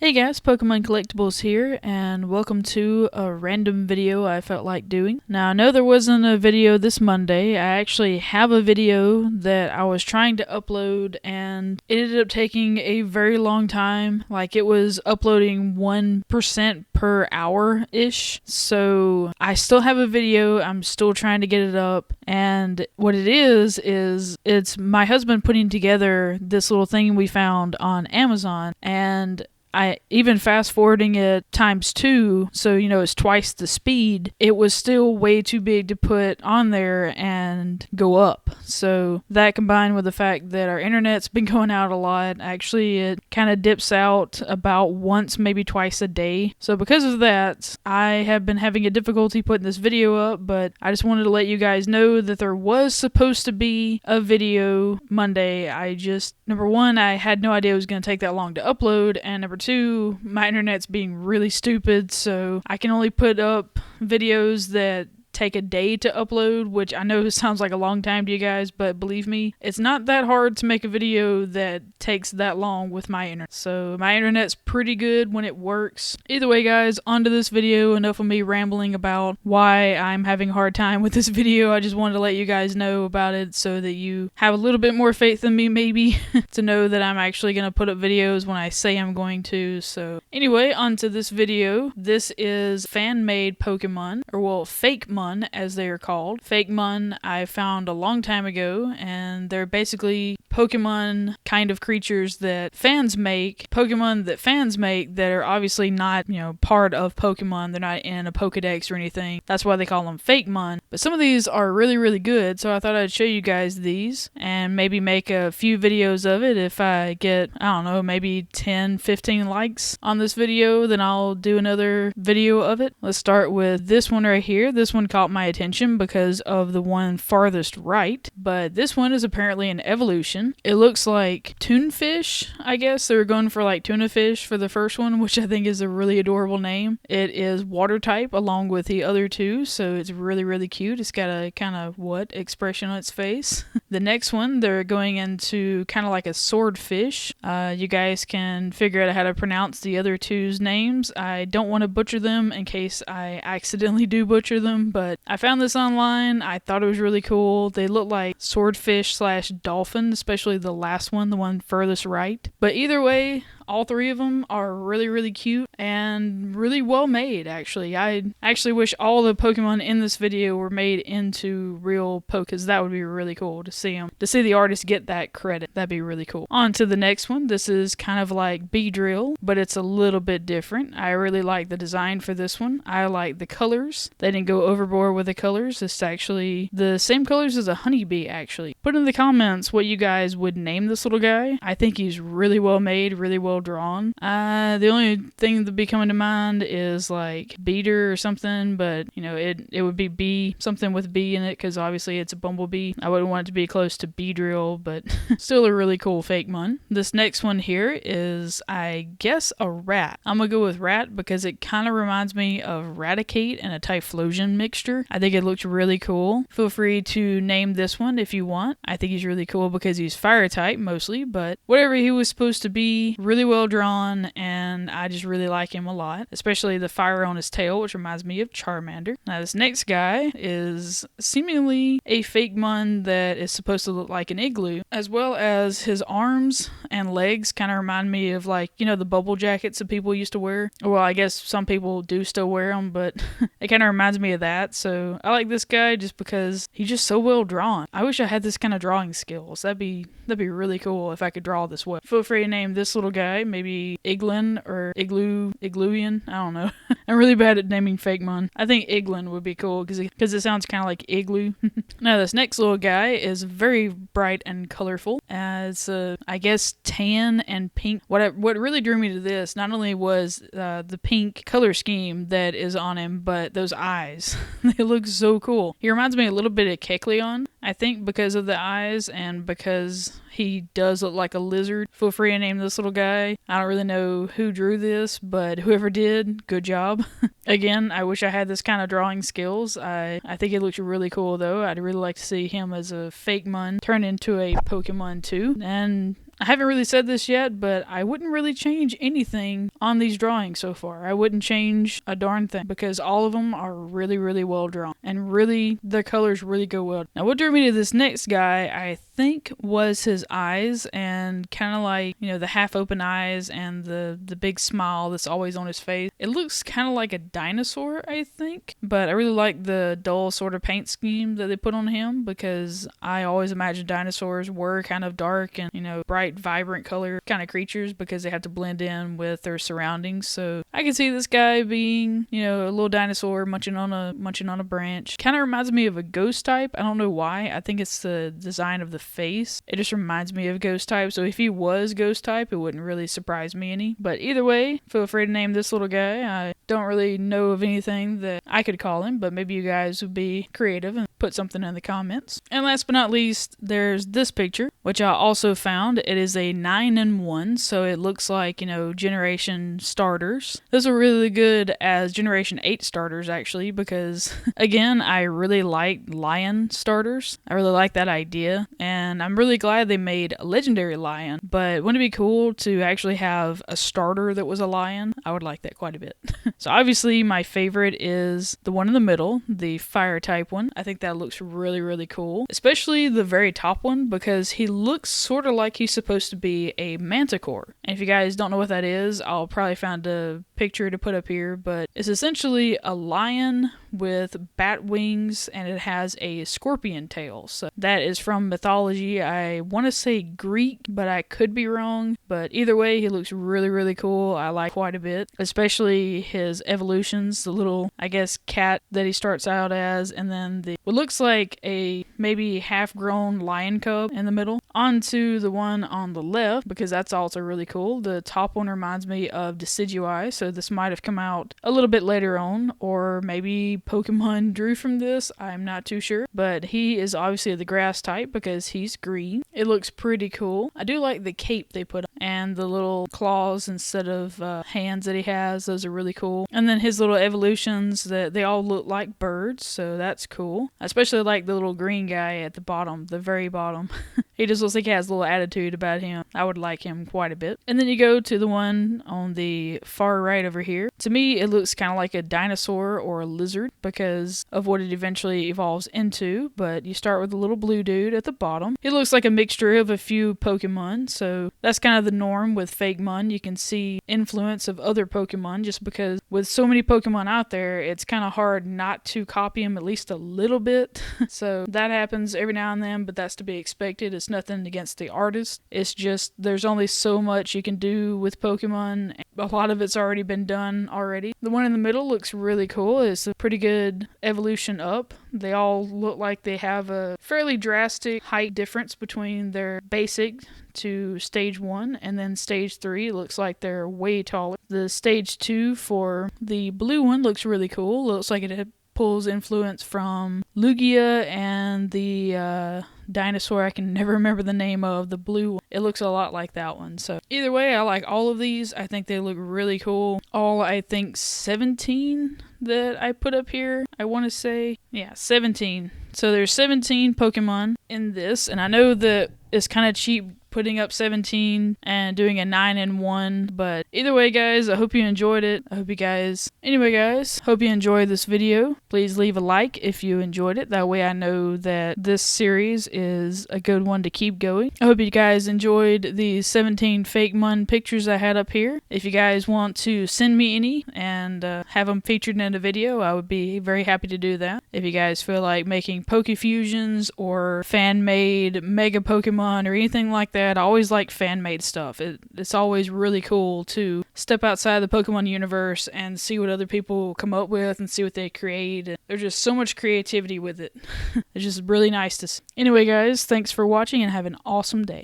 Hey guys, Pokemon Collectibles here, and welcome to a random video I felt like doing. Now, I know there wasn't a video this Monday. I actually have a video that I was trying to upload, and it ended up taking a very long time. Like, it was uploading 1% per hour-ish. So, I still have a video. I'm still trying to get it up, and what it is it's my husband putting together this little thing we found on Amazon, and I even fast forwarding it ×2, so it's twice the speed. It was still way too big to put on there and go up. So that combined with the fact that our internet's been going out a lot, actually it kind of dips out about once, maybe twice a day. So because of that, I have been having a difficulty putting this video up, but I just wanted to let you guys know that there was supposed to be a video Monday. Number one, I had no idea it was going to take that long to upload, and number two, my internet's being really stupid, so I can only put up videos that take a day to upload, which I know sounds like a long time to you guys, but believe me, it's not that hard to make a video that takes that long with my internet. So my internet's pretty good when it works. Either way guys, onto this video. Enough of me rambling about why I'm having a hard time with this video. I just wanted to let you guys know about it so that you have a little bit more faith in me maybe to know that I'm actually going to put up videos when I say I'm going to. So anyway, onto this video. This is fan-made Pokemon, or well, Fakemon as they are called. Fakemon I found a long time ago, and they're basically Pokemon kind of creatures that fans make. Pokemon that fans make that are obviously not, part of Pokemon. They're not in a Pokedex or anything. That's why they call them Fakemon. But some of these are really, really good, so I thought I'd show you guys these and maybe make a few videos of it. If I get, I don't know, maybe 10, 15 likes on this video, then I'll do another video of it. Let's start with this one right here. This one caught my attention because of the one farthest right, but this one is apparently an evolution. It looks like Toonfish, I guess. They were going for like tuna fish for the first one, which I think is a really adorable name. It is water type along with the other two, so it's really, really cute. It's got a kind of expression on its face. The next one, they're going into kind of like a swordfish. You guys can figure out how to pronounce the other two's names. I don't want to butcher them in case I accidentally do butcher them, but I found this online. I thought it was really cool. They look like swordfish/dolphin, especially the last one, the one furthest right. But either way, all three of them are really, really cute and really well made, actually. I actually wish all the Pokemon in this video were made into real Pokemon's. That would be really cool to see them. To see the artist get that credit. That'd be really cool. On to the next one. This is kind of like Beedrill, but it's a little bit different. I really like the design for this one. I like the colors. They didn't go overboard with the colors. It's actually the same colors as a honeybee, actually. Put in the comments what you guys would name this little guy. I think he's really well made, really well drawn. The only thing that be coming to mind is like Beater or something, but it would be B, something with B in it, because obviously it's a bumblebee. I wouldn't want it to be close to Beedrill, but still a really cool Fakemon. This next one here is, I guess, a rat. I'm gonna go with rat because it kind of reminds me of Raticate and a Typhlosion mixture. I think it looks really cool. Feel free to name this one if you want. I think he's really cool because he's fire type mostly, but whatever he was supposed to be, really well drawn, and I just really like him a lot, especially the fire on his tail, which reminds me of Charmander. Now this next guy is seemingly a Fakemon that is supposed to look like an igloo, as well as his arms and legs kind of remind me of the bubble jackets that people used to wear. Well, I guess some people do still wear them, but it kind of reminds me of that. So I like this guy just because he's just so well drawn. I wish I had this kind of drawing skills. That'd be really cool if I could draw this well. Feel free to name this little guy maybe Iglin or Igluian. I don't know. I'm really bad at naming Fakemon. I think Iglin would be cool because it sounds kind of like igloo. Now this next little guy is very bright and colorful. It's I guess tan and pink. What really drew me to this not only was the pink color scheme that is on him, but those eyes. They look so cool. He reminds me a little bit of Kecleon, I think, because of the eyes and because he does look like a lizard. Feel free to name this little guy. I don't really know who drew this, but whoever did, good job. Again, I wish I had this kind of drawing skills. I think it looks really cool though. I'd really like to see him as a Fakemon turn into a Pokemon too. And I haven't really said this yet, but I wouldn't really change anything on these drawings so far. I wouldn't change a darn thing because all of them are really, really well drawn. And really, the colors really go well. Now, what drew me to this next guy, I think, was his eyes and kind of like, you know, the half open eyes and the big smile that's always on his face. It looks kind of like a dinosaur, I think, but I really like the dull sort of paint scheme that they put on him because I always imagined dinosaurs were kind of dark and, you know, bright, vibrant color kind of creatures because they have to blend in with their surroundings. So I can see this guy being, you know, a little dinosaur munching on a branch. Kind of reminds me of a ghost type. I don't know why. I think it's the design of the face. It just reminds me of ghost type. So if he was ghost type, it wouldn't really surprise me any. But either way, feel free to name this little guy. I don't really know of anything that I could call him, but maybe you guys would be creative and put something in the comments. And last but not least, there's this picture, which I also found. It is a 9-in-1, so it looks like, you know, Generation starters. Those are really good as Generation 8 starters, actually, because, again, I really like lion starters. I really like that idea, and I'm really glad they made a legendary lion, but wouldn't it be cool to actually have a starter that was a lion? I would like that quite a bit. So obviously, my favorite is the one in the middle, the fire type one. I think that looks really, really cool, especially the very top one, because he looks sort of like he's supposed to be a manticore. And if you guys don't know what that is, I'll probably find a picture to put up here, but it's essentially a lion with bat wings and it has a scorpion tail. So that is from mythology. I want to say Greek, but I could be wrong. But either way, he looks really, really cool. I like quite a bit, especially his evolutions, the little, I guess, cat that he starts out as, and then what looks like a maybe half-grown lion cub in the middle, onto the one on the left, because that's also really cool. The top one reminds me of Decidui, so this might have come out a little bit later on, or maybe Pokemon drew from this. I'm not too sure, but he is obviously the grass type because he's green. It looks pretty cool. I do like the cape they put on and the little claws instead of hands that he has. Those are really cool. And then his little evolutions, that they all look like birds, so that's cool. I especially like the little green guy at the bottom, the very bottom. He just looks like he has a little attitude about him. I would like him quite a bit. And then you go to the one on the far right over here. To me, it looks kind of like a dinosaur or a lizard because of what it eventually evolves into. But you start with the little blue dude at the bottom. It looks like a mixture of a few Pokemon. So that's kind of the norm with Fakemon. You can see influence of other Pokemon just because with so many Pokemon out there, it's kind of hard not to copy them at least a little bit. So that happens every now and then, but that's to be expected. It's nothing against the artist. It's just there's only so much you can do with Pokemon. A lot of it's already been done already. The one in the middle looks really cool. It's a pretty good evolution up. They all look like they have a fairly drastic height difference between their basic to stage 1 and then stage 3 looks like they're way taller. The stage 2 for the blue one looks really cool. Looks like it pulls influence from Lugia and the dinosaur I can never remember the name of, the blue one. It looks a lot like that one. So either way, I like all of these. I think they look really cool. All, I think, 17 that I put up here. I want to say, yeah, 17. So there's 17 Pokemon in this, and I know that it's kind of cheap putting up 17 and doing a 9-in-1, but either way, guys, I hope you enjoyed it. Hope you enjoyed this video. Please leave a like if you enjoyed it. That way I know that this series is a good one to keep going. I hope you guys enjoyed the 17 Fakemon pictures I had up here. If you guys want to send me any and have them featured in a video, I would be very happy to do that. If you guys feel like making Pokefusions or fan-made Mega Pokemon or anything like that, I always like fan-made stuff. It's always really cool to step outside the Pokemon universe and see what other people come up with and see what they create. There's just so much creativity with it. It's just really nice to see. Anyway, guys, thanks for watching and have an awesome day.